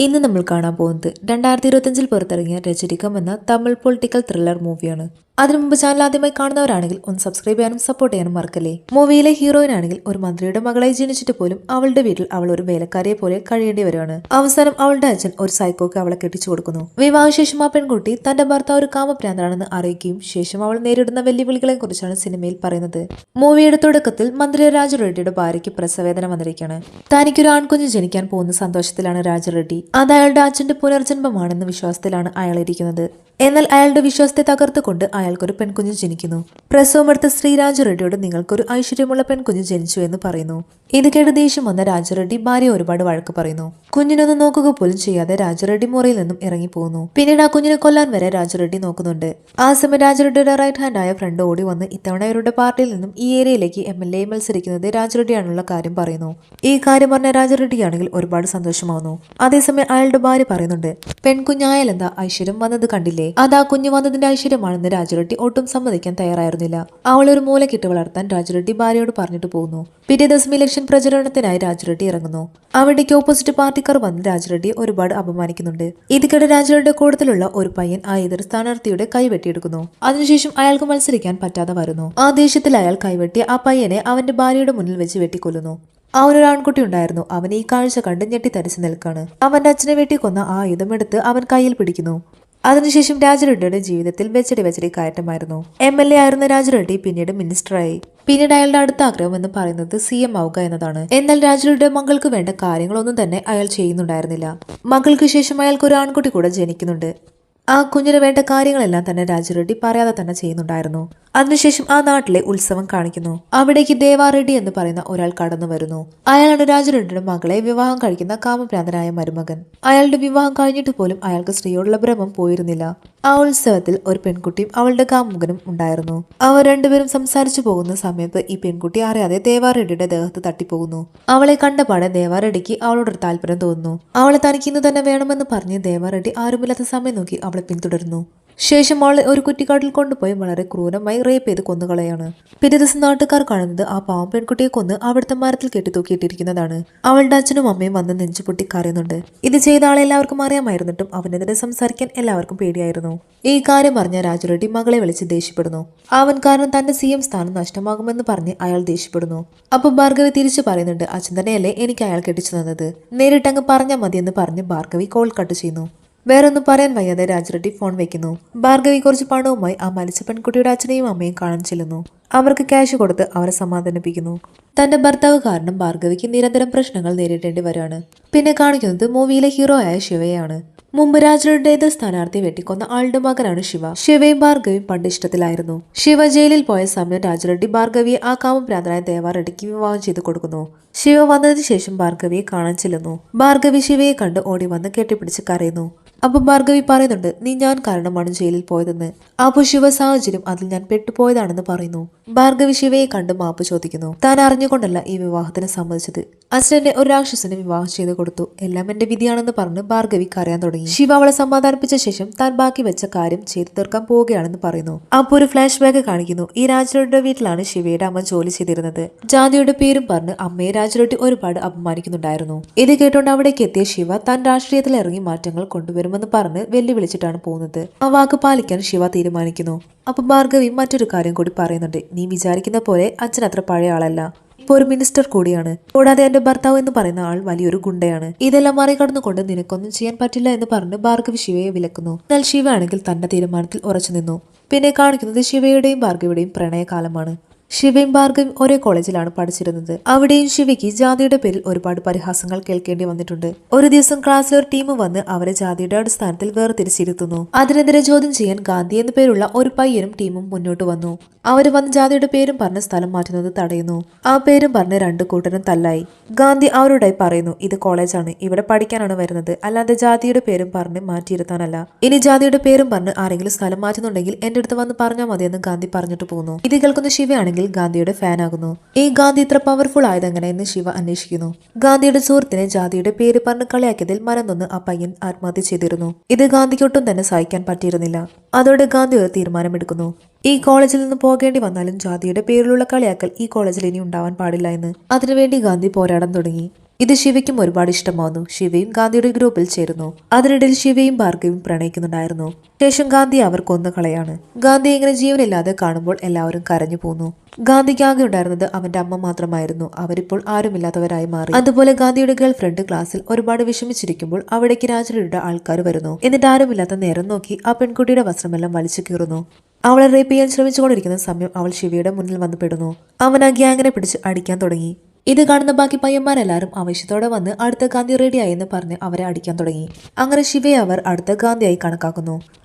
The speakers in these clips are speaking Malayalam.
ഇന്ന് നമ്മൾ കാണാൻ പോകുന്നത് 2025 പുറത്തിറങ്ങിയ രജനികം എന്ന തമിഴ് പൊളിറ്റിക്കൽ ത്രില്ലർ മൂവിയാണ്. അതിനു മുമ്പ് ചാനൽ ആദ്യമായി കാണുന്നവരാണെങ്കിൽ ഒന്ന് സബ്സ്ക്രൈബ് ചെയ്യാനും സപ്പോർട്ട് ചെയ്യാനും മറക്കല്ലേ. മൂവിയിലെ ഹീറോയിൻ ആണെങ്കിൽ ഒരു മന്ത്രിയുടെ മകളായി ജനിച്ചിട്ട് പോലും അവളുടെ വീട്ടിൽ അവൾ ഒരു വേലക്കാരിയെ പോലെ കഴിയേണ്ടി വരുവാണ്. അവസാനം അവളുടെ അച്ഛൻ ഒരു സൈക്കോക്ക് അവളെ കെട്ടിച്ചു കൊടുക്കുന്നു. വിവാഹശേഷം ആ പെൺകുട്ടി തന്റെ ഭർത്താവ് ഒരു കാമപ്രാന്തനാണെന്ന് അറിയിക്കുകയും ശേഷം അവൾ നേരിടുന്ന വെല്ലുവിളികളെ കുറിച്ചാണ് സിനിമയിൽ പറയുന്നത്. മൂവിയുടെ തുടക്കത്തിൽ മന്ത്രി രാജറെഡ്ഡിയുടെ ഭാര്യയ്ക്ക് പ്രസവേദന വന്നിരിക്കുകയാണ്. തനിക്കൊരു ആൺകുഞ്ഞ് ജനിക്കാൻ പോകുന്ന സന്തോഷത്തിലാണ് രാജറെഡ്ഡി. അത് അയാളുടെ അച്ഛന്റെ പുനർജന്മമാണെന്ന വിശ്വാസത്തിലാണ് അയാൾ ഇരിക്കുന്നത്. എന്നാൽ അയാളുടെ വിശ്വാസത്തെ തകർത്തുകൊണ്ട് അയാൾക്കൊരു പെൺകുഞ്ഞ് ജനിക്കുന്നു. പ്രസവമെടുത്ത ശ്രീ രാജറെഡ്ഡിയോട് നിങ്ങൾക്കൊരു ഐശ്വര്യമുള്ള പെൺകുഞ്ഞ് ജനിച്ചു എന്ന് പറയുന്നു. ഇത് കേട്ട് ദേഷ്യം വന്ന രാജറെഡ്ഡി ഭാര്യ ഒരുപാട് വഴക്ക് പറയുന്നു. കുഞ്ഞിനൊന്നും നോക്കുക പോലും ചെയ്യാതെ രാജറെഡ്ഡി മുറിയിൽ നിന്നും ഇറങ്ങിപ്പോകുന്നു. പിന്നീട് ആ കുഞ്ഞിനെ കൊല്ലാൻ വരെ രാജറെഡ്ഡി നോക്കുന്നുണ്ട്. ആ സമയം രാജറെഡ്ഡിയുടെ റൈറ്റ് ഹാൻഡ് ആയ ഫ്രണ്ട് ഓടി വന്ന് ഇത്തവണ അവരുടെ പാർട്ടിയിൽ നിന്നും ഈ ഏരിയയിലേക്ക് MLA മത്സരിക്കുന്നത് രാജറെഡ്ഡിയാണുള്ള കാര്യം പറയുന്നു. ഈ കാര്യം പറഞ്ഞ രാജറെഡ്ഡിയാണെങ്കിൽ ഒരുപാട് സന്തോഷമാവുന്നു. അതേസമയം അയാളുടെ ഭാര്യ പറയുന്നുണ്ട്, പെൺകുഞ്ഞായാലെന്താ ഐശ്വര്യം വന്നത് കണ്ടില്ലേ, അത് ആ കുഞ്ഞു വന്നതിന്റെ ഐശ്വര്യമാണെന്ന് രാജറെഡ്ഡി ഒട്ടും സമ്മതിക്കാൻ തയ്യാറായിരുന്നില്ല. അവളെ ഒരു മൂലക്കിട്ട് വളർത്താൻ രാജറെഡ്ഡി ഭാര്യയോട് പറഞ്ഞിട്ട് പോകുന്നു. പിറ്റേ ദിവസം ഇലക്ഷൻ പ്രചരണത്തിനായി രാജറെഡ്ഡി ഇറങ്ങുന്നു. അവിടേക്ക് ഓപ്പോസിറ്റ് പാർട്ടിക്കാർ വന്ന് രാജറെഡ്ഡിയെ ഒരുപാട് അപമാനിക്കുന്നുണ്ട്. ഇതിക്കിടെ രാജറെഡ്ഡിയുടെ കൂട്ടത്തിലുള്ള ഒരു പയ്യൻ ആ എതിർ സ്ഥാനാർത്ഥിയുടെ കൈ വെട്ടിയെടുക്കുന്നു. അതിനുശേഷം അയാൾക്ക് മത്സരിക്കാൻ പറ്റാതെ വരുന്നു. ആ ദേഷ്യത്തിൽ അയാൾ കൈവെട്ടി ആ പയ്യനെ അവന്റെ ഭാര്യയുടെ മുന്നിൽ വെച്ച് വെട്ടിക്കൊല്ലുന്നു. അവനൊരു ആൺകുട്ടി ഉണ്ടായിരുന്നു. അവൻ ഈ കാഴ്ച കണ്ട് ഞെട്ടിത്തരിച്ച് നിൽക്കാണ്. അവന്റെ അച്ഛനെ വെട്ടിക്കൊന്ന ആ ആയുധമെടുത്ത് അവൻ കയ്യിൽ പിടിക്കുന്നു. അതിനുശേഷം രാജറെഡ്ഡിയുടെ ജീവിതത്തിൽ വെച്ചടി കയറ്റമായിരുന്നു. MLA ആയിരുന്ന രാജറെഡ്ഡി പിന്നീട് മിനിസ്റ്ററായി. പിന്നീട് അയാളുടെ അടുത്ത ആഗ്രഹം എന്ന് പറയുന്നത് CM ആവുക എന്നതാണ്. എന്നാൽ രാജറെഡ്ഡിയുടെ മകൾക്ക് വേണ്ട കാര്യങ്ങളൊന്നും തന്നെ അയാൾ ചെയ്യുന്നുണ്ടായിരുന്നില്ല. മകൾക്ക് ശേഷം അയാൾക്ക് ഒരു ആൺകുട്ടി കൂടെ ജനിക്കുന്നുണ്ട്. ആ കുഞ്ഞിന് വേണ്ട കാര്യങ്ങളെല്ലാം തന്നെ രാജറെഡ്ഡി പറയാതെ തന്നെ ചെയ്യുന്നുണ്ടായിരുന്നു. അതിനുശേഷം ആ നാട്ടിലെ ഉത്സവം കാണിക്കുന്നു. അവിടേക്ക് ദേവാറെഡ്ഡി എന്ന് പറയുന്ന ഒരാൾ കടന്നു വരുന്നു. അയാളാണ് രാജറെഡ്ഡിയുടെ മകളെ വിവാഹം കഴിക്കുന്ന കാമഭ്രാന്തനായ മരുമകൻ. അയാളുടെ വിവാഹം കഴിഞ്ഞിട്ട് പോലും അയാൾക്ക് സ്ത്രീയോടുള്ള ഭ്രമം പോയിരുന്നില്ല. ആ ഉത്സവത്തിൽ ഒരു പെൺകുട്ടിയും അവളുടെ കാമുകനും ഉണ്ടായിരുന്നു. അവർ രണ്ടുപേരും സംസാരിച്ചു പോകുന്ന സമയത്ത് ഈ പെൺകുട്ടി അറിയാതെ ദേവാറെഡ്ഡിയുടെ ദേഹത്ത് തട്ടിപ്പോകുന്നു. അവളെ കണ്ടപാടെ ദേവാറെഡ്ഡിക്ക് അവളോടൊരു താല്പര്യം തോന്നുന്നു. അവളെ തനിക്ക് ഇന്ന് തന്നെ വേണമെന്ന് പറഞ്ഞ് ദേവാറെഡ്ഡി ആരുമില്ലാത്ത സമയം നോക്കി അവളെ പിന്തുടരുന്നു. ശേഷം അവളെ ഒരു കുറ്റിക്കാട്ടിൽ കൊണ്ടുപോയി വളരെ ക്രൂരമായി റേപ്പ് ചെയ്ത് കൊന്നുകളയാണ്. പിറ്റേ ദിവസം നാട്ടുകാർ കാണുന്നത് ആ പാവം പെൺകുട്ടിയെ കൊന്ന് അവിടുത്തെ മരത്തിൽ കെട്ടിത്തൂക്കിയിട്ടിരിക്കുന്നതാണ്. അവളുടെ അച്ഛനും അമ്മയും വന്ന് നെഞ്ചുപൊട്ടി കരയുന്നുണ്ട്. ഇത് ചെയ്ത ആളെ എല്ലാവർക്കും അറിയാമായിരുന്നിട്ടും അവനെതിരെ സംസാരിക്കാൻ എല്ലാവർക്കും പേടിയായിരുന്നു. ഈ കാര്യം പറഞ്ഞ രാജറെഡ്ഡി മകളെ വിളിച്ച് ദേഷ്യപ്പെടുന്നു. അവൻ കാരണം തന്റെ CM സ്ഥാനം നഷ്ടമാകുമെന്ന് പറഞ്ഞ് അയാൾ ദേഷ്യപ്പെടുന്നു. അപ്പൊ ഭാർഗവി തിരിച്ചു പറയുന്നുണ്ട്, അച്ഛൻ തന്നെയല്ലേ എനിക്ക് അയാൾ കെട്ടിച്ചു തന്നത്, നേരിട്ടങ്ങ് പറഞ്ഞാൽ മതിയെന്ന് പറഞ്ഞ് ഭാർഗവി കോൾ കട്ട് ചെയ്യുന്നു. വേറൊന്നും പറയാൻ വയ്യാതെ രാജറെഡ്ഡി ഫോൺ വെക്കുന്നു. ഭാർഗവി കുറച്ച് പണവുമായി ആ മരിച്ച പെൺകുട്ടിയുടെ അച്ഛനെയും അമ്മയും കാണാൻ ചെല്ലുന്നു. അവർക്ക് ക്യാഷ് കൊടുത്ത് അവരെ സമാധാനിപ്പിക്കുന്നു. തന്റെ ഭർത്താവ് കാരണം ഭാർഗവിക്ക് നിരന്തരം പ്രശ്നങ്ങൾ നേരിടേണ്ടി വരികയാണ്. പിന്നെ കാണിക്കുന്നത് മൂവിയിലെ ഹീറോ ആയ ശിവയാണ്. മുമ്പ് രാജറെഡ്ഡിയുടെ സ്ഥാനാർത്ഥി വെട്ടിക്കൊന്ന ആളുടെ മകനാണ് ശിവ. ശിവയും ഭാർഗവിയും പണ്ട് ഇഷ്ടത്തിലായിരുന്നു. ശിവ ജയിലിൽ പോയ സമയം രാജറെഡ്ഡി ഭാർഗവിയെ ആ കാമഭ്രാന്തനായ ദേവാറെഡ്ഡിക്ക് വിവാഹം ചെയ്തു കൊടുക്കുന്നു. ശിവ വന്നതിന് ശേഷം ഭാർഗവിയെ കാണാൻ ചെല്ലുന്നു. ഭാർഗവി ശിവയെ കണ്ട് ഓടി വന്ന് കെട്ടിപ്പിടിച്ച് കരയുന്നു. അപ്പൊ ഭാർഗവി പറയുന്നുണ്ട്, നീ ഞാൻ കാരണമാണ് ജയിലിൽ പോയതെന്ന്. അപ്പൊ ശിവ സാഹചര്യം അതിൽ ഞാൻ പെട്ടുപോയതാണെന്ന് പറയുന്നു. ഭാർഗവി ശിവയെ കണ്ട് മാപ്പ് ചോദിക്കുന്നു. താൻ അറിഞ്ഞുകൊണ്ടല്ല ഈ വിവാഹത്തിന് സമ്മതിച്ചത്. അച്ഛനെ ഒരു രാക്ഷസനെ വിവാഹം ചെയ്തു കൊടുത്തു. എല്ലാം എന്റെ വിധിയാണെന്ന് പറഞ്ഞ് ഭാർഗവി കരയാൻ തുടങ്ങി. ശിവ അവളെ സമാധാനിപ്പിച്ച ശേഷം താൻ ബാക്കി വെച്ച കാര്യം ചെയ്തു തീർക്കാൻ പോവുകയാണെന്ന് പറയുന്നു. അപ്പൊ ഒരു ഫ്ലാഷ് ബാക്ക് കാണിക്കുന്നു. ഈ രാജറെഡ്ഡിയുടെ വീട്ടിലാണ് ശിവയുടെ അമ്മ ജോലി ചെയ്തിരുന്നത്. ജാതിയുടെ പേരും പറഞ്ഞ് അമ്മയെ രാജറെഡ്ഡി ഒരുപാട് അപമാനിക്കുന്നുണ്ടായിരുന്നു. ഇത് കേട്ടോണ്ട് അവിടേക്ക് എത്തിയ ശിവ താൻ രാഷ്ട്രീയത്തിൽ ഇറങ്ങി മാറ്റങ്ങൾ കൊണ്ടുവരുമെന്ന് പറഞ്ഞ് വെല്ലുവിളിച്ചിട്ടാണ് പോകുന്നത്. ആ വാക്ക് പാലിക്കാൻ ശിവ തീരുമാനിക്കുന്നു. അപ്പൊ ഭാർഗവി മറ്റൊരു കാര്യം കൂടി പറയുന്നുണ്ട്, നീ വിചാരിക്കുന്ന പോലെ അച്ഛൻ അത്ര പഴയ ആളല്ല, ഇപ്പൊ ഒരു മിനിസ്റ്റർ കൂടിയാണ്. കൂടാതെ എന്റെ ഭർത്താവ് എന്ന് പറയുന്ന ആൾ വലിയൊരു ഗുണ്ടയാണ്. ഇതെല്ലാം മറികടന്നുകൊണ്ട് നിനക്കൊന്നും ചെയ്യാൻ പറ്റില്ല എന്ന് പറഞ്ഞ് ഭാർഗവി ശിവയെ വിലക്കുന്നു. എന്നാൽ ശിവ ആണെങ്കിൽ തന്റെ തീരുമാനത്തിൽ ഉറച്ചു നിന്നു. പിന്നെ കാണിക്കുന്നത് ശിവയുടെയും ഭാർഗവിയുടെയും പ്രണയകാലമാണ്. ശിവയും ഭാർഗവിയും ഒരേ കോളേജിലാണ് പഠിച്ചിരുന്നത്. അവിടെയും ശിവയ്ക്ക് ജാതിയുടെ പേരിൽ ഒരുപാട് പരിഹാസങ്ങൾ കേൾക്കേണ്ടി വന്നിട്ടുണ്ട്. ഒരു ദിവസം ക്ലാസ്സിൽ ഒരു ടീം വന്ന് അവരെ ജാതിയുടെ അടിസ്ഥാനത്തിൽ വേർതിരിച്ചിരുത്തുന്നു. അതിനെതിരെ ചോദ്യം ചെയ്യാൻ ഗാന്ധി എന്ന പേരുള്ള ഒരു പയ്യനും ടീമും മുന്നോട്ട് വന്നു. അവര് വന്ന് ജാതിയുടെ പേരും പറഞ്ഞ് സ്ഥലം മാറ്റുന്നത് തടയുന്നു. ആ പേരും പറഞ്ഞ് രണ്ടു കൂട്ടരും തല്ലായി. ഗാന്ധി അവരോടായി പറയുന്നു, ഇത് കോളേജാണ്, ഇവിടെ പഠിക്കാനാണ് വരുന്നത്, അല്ലാതെ ജാതിയുടെ പേരും പറഞ്ഞ് മാറ്റിയിരുത്താനല്ല. ഇനി ജാതിയുടെ പേരും പറഞ്ഞ് ആരെങ്കിലും സ്ഥലം മാറ്റുന്നുണ്ടെങ്കിൽ എന്റെ അടുത്ത് വന്ന് പറഞ്ഞാൽ മതിയെന്ന് ഗാന്ധി പറഞ്ഞിട്ട് പോകുന്നു. ഇത് കേൾക്കുന്ന ശിവയാണെങ്കിൽ ഗാന്ധിയുടെ ഫാൻ ആകുന്നു. ഈ ഗാന്ധി ഇത്ര പവർഫുൾ ആയതെങ്ങനെയെന്ന് ശിവ അന്വേഷിക്കുന്നു. ഗാന്ധിയുടെ സുഹൃത്തിനെ ജാതിയുടെ പേര് പറഞ്ഞ് കളിയാക്കിയതിൽ മറന്നൊന്ന് ആ പയ്യൻ ആത്മഹത്യ ചെയ്തിരുന്നു. ഇത് ഗാന്ധിക്ക് ഒട്ടും തന്നെ സഹിക്കാൻ പറ്റിയിരുന്നില്ല. അതോടെ ഗാന്ധി ഒരു തീരുമാനമെടുക്കുന്നു. ഈ കോളേജിൽ നിന്ന് പോകേണ്ടി വന്നാലും ജാതിയുടെ പേരിലുള്ള കളിയാക്കൽ ഈ കോളേജിൽ ഇനി ഉണ്ടാവാൻ പാടില്ല എന്ന്. അതിനുവേണ്ടി ഗാന്ധി പോരാടാൻ തുടങ്ങി. ഇത് ശിവയ്ക്കും ഒരുപാട് ഇഷ്ടമാവുന്നു. ശിവയും ഗാന്ധിയുടെ ഗ്രൂപ്പിൽ ചേരുന്നു. അതിനിടയിൽ ശിവയും ഭാർഗവിയും പ്രണയിക്കുന്നുണ്ടായിരുന്നു. ശേഷം ഗാന്ധി അവർ കൊന്നുകളയാണ്. ഗാന്ധി ഇങ്ങനെ ജീവനില്ലാതെ കാണുമ്പോൾ എല്ലാവരും കരഞ്ഞു പോന്നു. ഗാന്ധിക്ക് ആകെ ഉണ്ടായിരുന്നത് അവന്റെ അമ്മ മാത്രമായിരുന്നു. അവരിപ്പോൾ ആരുമില്ലാത്തവരായി മാറി. അതുപോലെ ഗാന്ധിയുടെ ഗേൾ ഫ്രണ്ട് ക്ലാസ്സിൽ ഒരുപാട് വിഷമിച്ചിരിക്കുമ്പോൾ അവിടേക്ക് രാജരുടെ ആൾക്കാർ വരുന്നു. എന്നിട്ട് ആരുമില്ലാത്ത നേരം നോക്കി ആ പെൺകുട്ടിയുടെ വസ്ത്രമെല്ലാം വലിച്ചു കീറുന്നു. അവളെ റേപ്പ് ചെയ്യാൻ ശ്രമിച്ചുകൊണ്ടിരിക്കുന്ന സമയം അവൾ ശിവയുടെ മുന്നിൽ വന്ന് പെടുന്നു. അവൻ ആ ഗ്യാങ്ങിനെ പിടിച്ച് അടിക്കാൻ തുടങ്ങി. ഇത് കാണുന്ന ബാക്കി പയ്യന്മാരെല്ലാവരും ആവേശത്തോടെ വന്ന് അടുത്ത ഗാന്ധി റെഡിയായെന്ന് പറഞ്ഞ് അവരെ അടിക്കാൻ തുടങ്ങി. അങ്ങനെ ശിവയെ അവർ അടുത്ത ഗാന്ധിയായി കണക്കാക്കുന്നു.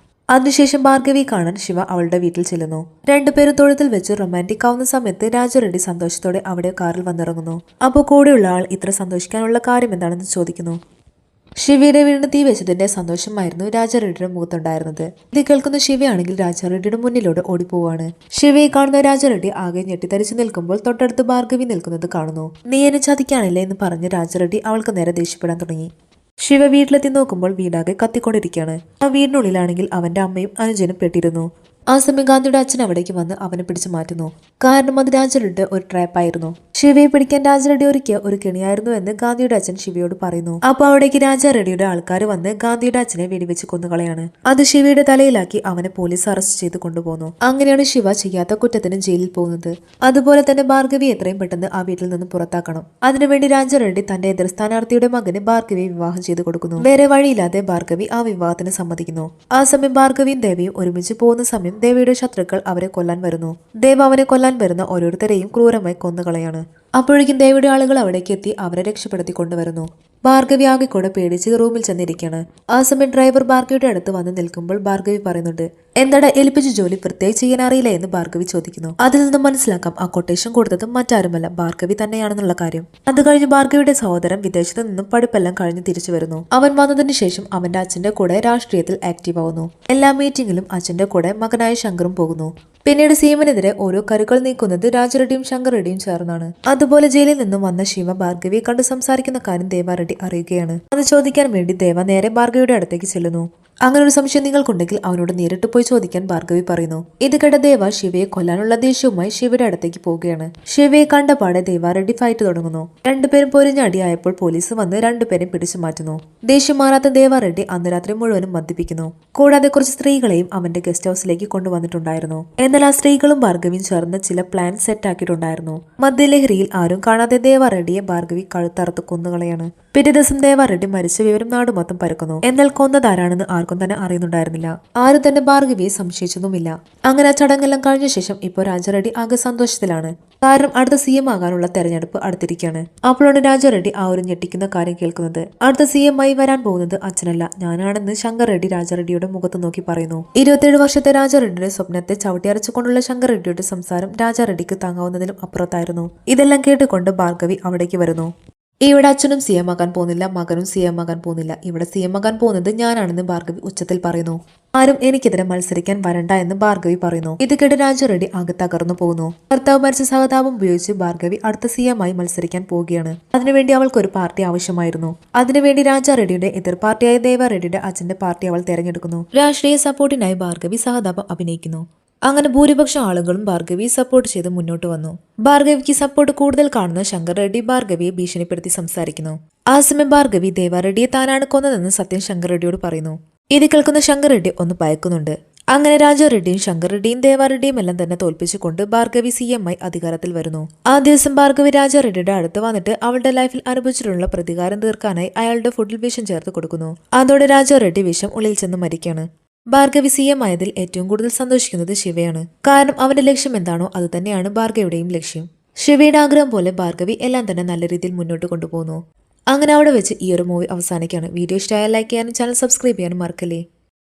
അതിനുശേഷം ഭാർഗവി കാണാൻ ശിവ അവളുടെ വീട്ടിൽ ചെല്ലുന്നു. രണ്ടുപേരും തൊഴുത്തിൽ വെച്ച് റൊമാൻറ്റിക് ആവുന്ന സമയത്ത് രാജറെഡ്ഡി സന്തോഷത്തോടെ അവിടെ കാറിൽ വന്നിറങ്ങുന്നു. അപ്പോൾ കൂടെയുള്ള ആൾ ഇത്ര സന്തോഷിക്കാനുള്ള കാര്യം എന്താണെന്ന് ചോദിക്കുന്നു. ശിവയുടെ വീടിന് തീ വെച്ചതിന്റെ സന്തോഷമായിരുന്നു രാജാറെഡ്ഡിയുടെ മുഖത്തുണ്ടായിരുന്നത്. ഇത് കേൾക്കുന്ന ശിവയാണെങ്കിൽ രാജാറെഡ്ഡിയുടെ മുന്നിലൂടെ ഓടിപ്പോവാണ്. ശിവയെ കാണുന്ന രാജാറെഡ്ഡി ആകെ ഞെട്ടിത്തരിച്ചു നിൽക്കുമ്പോൾ തൊട്ടടുത്ത് ഭാർഗവി നിൽക്കുന്നത് കാണുന്നു. നീ എന്നെ ചതിക്കാണില്ലേ എന്ന് പറഞ്ഞ് രാജാറെഡ്ഡി അവൾക്ക് നേരെ ദേഷ്യപ്പെടാൻ തുടങ്ങി. ശിവ വീട്ടിലെത്തി നോക്കുമ്പോൾ വീടാകെ കത്തിക്കൊണ്ടിരിക്കുകയാണ്. ആ വീടിനുള്ളിലാണെങ്കിൽ അവന്റെ അമ്മയും അനുജനും പെട്ടിരുന്നു. ആ സമയം ഗാന്ധിയുടെ അച്ഛൻ അവിടേക്ക് വന്ന് അവനെ പിടിച്ചു മാറ്റുന്നു. കാരണം അത് രാജറെഡ്ഡിയുടെ ഒരു ട്രാപ്പായിരുന്നു. ശിവയെ പിടിക്കാൻ രാജറെഡ്ഡി ഒരുക്കിയ ഒരു കെണിയായിരുന്നു എന്ന് ഗാന്ധിയുടെ അച്ഛൻ ശിവയോട് പറയുന്നു. അപ്പോൾ അവിടേക്ക് രാജാറെഡ്ഡിയുടെ ആൾക്കാർ വന്ന് ഗാന്ധിയുടെ അച്ഛനെ വെടിവെച്ച് കൊന്നുകളയാണ്. അത് ശിവയുടെ തലയിലാക്കി അവനെ പോലീസ് അറസ്റ്റ് ചെയ്ത് കൊണ്ടുപോകുന്നു. അങ്ങനെയാണ് ശിവ ചെയ്യാത്ത കുറ്റത്തിന് ജയിലിൽ പോകുന്നത്. അതുപോലെ തന്നെ ഭാർഗവി എത്രയും പെട്ടെന്ന് ആ വീട്ടിൽ നിന്ന് പുറത്താക്കണം. അതിനുവേണ്ടി രാജാറെഡ്ഡി തന്റെ എതിർ സ്ഥാനാർത്ഥിയുടെ മകന് ഭാർഗവിയെ വിവാഹം ചെയ്ത് കൊടുക്കുന്നു. വേറെ വഴിയില്ലാതെ ഭാർഗവി ആ വിവാഹത്തിന് സമ്മതിക്കുന്നു. ആ സമയം ഭാർഗവിയും ദേവയും ഒരുമിച്ച് പോകുന്ന സമയം ദേവിയുടെ ശത്രുക്കൾ അവരെ കൊല്ലാൻ വരുന്നു. ദേവ അവനെ കൊല്ലാൻ വരുന്ന ഓരോരുത്തരെയും ക്രൂരമായി കൊന്നുകളയാണ്. അപ്പോഴേക്കും ദേവിയുടെ ആളുകൾ അവിടേക്ക് എത്തി അവരെ രക്ഷപ്പെടുത്തി കൊണ്ടുവരുന്നു. ഭാർഗവി ആകെ കൂടെ പേടിച്ച് റൂമിൽ ചെന്നിരിക്കുകയാണ്. ആ സമയം ഡ്രൈവർ ഭാർഗവിയുടെ അടുത്ത് വന്ന് നിൽക്കുമ്പോൾ ഭാർഗവി പറയുന്നുണ്ട്, എന്താടാ ഏൽപ്പിച്ച ജോലി വൃത്തിയായി ചെയ്യാൻ അറിയില്ല എന്ന് ഭാർഗവി ചോദിക്കുന്നു. അതിൽ നിന്നും മനസ്സിലാക്കാം ആ കൊട്ടേഷൻ കൊടുത്തത് മറ്റാരുമല്ല ഭാർഗവി തന്നെയാണെന്നുള്ള കാര്യം. അത് കഴിഞ്ഞ് ഭാർഗവിയുടെ സഹോദരൻ വിദേശത്ത് നിന്നും പഠിപ്പെല്ലാം കഴിഞ്ഞ് തിരിച്ചു വരുന്നു. അവൻ വന്നതിന് ശേഷം അവന്റെ അച്ഛന്റെ കൂടെ രാഷ്ട്രീയത്തിൽ ആക്റ്റീവ് ആവുന്നു. എല്ലാ മീറ്റിംഗിലും അച്ഛന്റെ കൂടെ മകനായ ശങ്കറും പോകുന്നു. പിന്നീട് സീമനെതിരെ ഓരോ കരുക്കൾ നീക്കുന്നത് രാജറെഡ്ഡിയും ശങ്കർ റെഡ്ഡിയും ചേർന്നാണ്. അതുപോലെ ജയിലിൽ നിന്നും വന്ന ശിവ ഭാർഗവിയെ കണ്ട് സംസാരിക്കുന്ന കാര്യം ദേവാറെഡ്ഡി അറിയുകയാണ്. അത് ചോദിക്കാൻ വേണ്ടി ദേവ നേരെ ഭാർഗവിയുടെ അടുത്തേക്ക് ചെല്ലുന്നു. അങ്ങനെ ഒരു സംശയം നിങ്ങൾക്കുണ്ടെങ്കിൽ അവനോട് നേരിട്ട് പോയി ചോദിക്കാൻ ഭാർഗവി പറയുന്നു. ഇത് കേട്ട ദേവ ശിവയെ കൊല്ലാനുള്ള ദേഷ്യവുമായി ശിവയുടെ അടുത്തേക്ക് പോവുകയാണ്. ശിവയെ കണ്ടപാടെ ദേവാറെഡ്ഡി ഫൈറ്റ് തുടങ്ങുന്നു. രണ്ടുപേരും പൊരിഞ്ഞടിയായപ്പോൾ പോലീസ് വന്ന് രണ്ടുപേരും പിടിച്ചു മാറ്റുന്നു. ദേഷ്യം മാറാത്ത ദേവാറെഡ്ഡി അന്ന് രാത്രി മുഴുവനും മദ്യപിക്കുന്നു. കൂടാതെ കുറച്ച് സ്ത്രീകളെയും അവന്റെ ഗസ്റ്റ് ഹൗസിലേക്ക് കൊണ്ടുവന്നിട്ടുണ്ടായിരുന്നു. എന്നാൽ ആ സ്ത്രീകളും ഭാർഗവിയും ചേർന്ന് ചില പ്ലാൻ സെറ്റ് ആക്കിയിട്ടുണ്ടായിരുന്നു. മദ്യലഹരിയിൽ ആരും കാണാതെ ദേവാറെഡ്ഡിയെ ഭാർഗവി കഴുത്തറുത്ത് കൊന്നുകളയാണ്. പിറ്റേ ദിവസം ദേവാറെഡ്ഡി മരിച്ച വിവരം നാട് മൊത്തം പരക്കുന്നു. എന്നാൽ കൊന്നതാരാണെന്ന് ആർക്കും തന്നെ അറിയുന്നുണ്ടായിരുന്നില്ല. ആരും തന്നെ ഭാർഗവിയെ സംശയിച്ചതുമില്ല. അങ്ങനെ ആ ചടങ്ങെല്ലാം കഴിഞ്ഞ ശേഷം ഇപ്പോൾ രാജാറെഡ്ഡി ആകെ സന്തോഷത്തിലാണ്. കാരണം അടുത്ത CM ആകാനുള്ള തെരഞ്ഞെടുപ്പ് അടുത്തിരിക്കുകയാണ്. അപ്പോഴാണ് രാജാറെഡ്ഡി ആ ഒരു ഞെട്ടിക്കുന്ന കാര്യം കേൾക്കുന്നത്. അടുത്ത CM ആയി വരാൻ പോകുന്നത് അച്ഛനല്ല ഞാനാണെന്ന് ശങ്കർ റെഡ്ഡി രാജാറെഡ്ഡിയുടെ മുഖത്ത് നോക്കി പറയുന്നു. 27 വർഷത്തെ രാജാറെഡ്ഡിയുടെ സ്വപ്നത്തെ ചവിട്ടിയരച്ചുകൊണ്ടുള്ള ശങ്കർ റെഡ്ഡിയുടെ സംസാരം രാജാറെഡ്ഡിക്ക് താങ്ങാവുന്നതിലും അപ്പുറത്തായിരുന്നു. ഇതെല്ലാം കേട്ടുകൊണ്ട് ഭാർഗവി അവിടേക്ക് വരുന്നു. ഇവിടെ അച്ഛനും CM ആകാൻ പോകുന്നില്ല, മകനും CM ആകാൻ പോകുന്നില്ല. ഇവിടെ CM ആകാൻ പോകുന്നത് ഞാനാണെന്ന് ഭാർഗവി ഉച്ചത്തിൽ പറയുന്നു. ആരും എനിക്കെതിരെ മത്സരിക്കാൻ വരണ്ട എന്ന് ഭാർഗവി പറയുന്നു. ഇത് കേട്ട് രാജാറെഡ്ഡി ആകെ തകർന്നു പോകുന്നു. ഭർത്താവ് മരിച്ച സഹതാപം ഉപയോഗിച്ച് ഭാർഗവി അടുത്ത CM ആയി മത്സരിക്കാൻ പോവുകയാണ്. അതിനുവേണ്ടി അവൾക്ക് ഒരു പാർട്ടി ആവശ്യമായിരുന്നു. അതിനുവേണ്ടി രാജാറെഡ്ഡിയുടെ എതിർ പാർട്ടിയായ ദേവാറെഡ്ഡിയുടെ അച്ഛന്റെ പാർട്ടി അവൾ തെരഞ്ഞെടുക്കുന്നു. രാഷ്ട്രീയ സപ്പോർട്ടിനായി ഭാർഗവി സഹതാപം അഭിനയിക്കുന്നു. അങ്ങനെ ഭൂരിപക്ഷം ആളുകളും ഭാർഗവിയെ സപ്പോർട്ട് ചെയ്ത് മുന്നോട്ട് വന്നു. ഭാർഗവിക്ക് സപ്പോർട്ട് കൂടുതൽ കാണുന്ന ശങ്കർ റെഡ്ഡി ഭാർഗവിയെ ഭീഷണിപ്പെടുത്തി സംസാരിക്കുന്നു. ആ സമയം ഭാർഗവി ദേവാറെഡ്ഡിയെ താനാണ് കൊന്നതെന്ന് സത്യം ശങ്കർ റെഡ്ഡിയോട് പറയുന്നു. ഇത് കേൾക്കുന്ന ശങ്കർ റെഡ്ഡി ഒന്ന് ഭയക്കുന്നുണ്ട്. അങ്ങനെ രാജാറെഡ്ഡിയും ശങ്കർ റെഡ്ഡിയും ദേവാറെഡ്ഡിയും എല്ലാം തന്നെ തോൽപ്പിച്ചുകൊണ്ട് ഭാർഗവി CM ആയി അധികാരത്തിൽ വരുന്നു. ആ ദിവസം ഭാർഗവി രാജാറെഡ്ഡിയുടെ അടുത്ത് വന്നിട്ട് അവളുടെ ലൈഫിൽ അനുഭവിച്ചിട്ടുള്ള പ്രതികാരം തീർക്കാനായി അയാളുടെ ഫുഡിൽ വിഷം ചേർത്ത് കൊടുക്കുന്നു. അതോടെ രാജാറെഡ്ഡി വിഷം ഉള്ളിൽ ചെന്ന് മരിക്കാണ്. ഭാർഗവി CM ആയതിൽ ഏറ്റവും കൂടുതൽ സന്തോഷിക്കുന്നത് ശിവയാണ്. കാരണം അവന്റെ ലക്ഷ്യം എന്താണോ അത് തന്നെയാണ് ഭാർഗവിയുടെയും ലക്ഷ്യം. ശിവയുടെ ആഗ്രഹം പോലെ ഭാർഗവി എല്ലാം തന്നെ നല്ല രീതിയിൽ മുന്നോട്ട് കൊണ്ടുപോകുന്നു. അങ്ങനെ അവിടെ വെച്ച് ഈ ഒരു മൂവി അവസാനിക്കുകയാണ്. വീഡിയോ ഇഷ്ടമായാൽ ലൈക്ക് ചെയ്യാനും ചാനൽ സബ്സ്ക്രൈബ് ചെയ്യാനും മറക്കല്ലേ.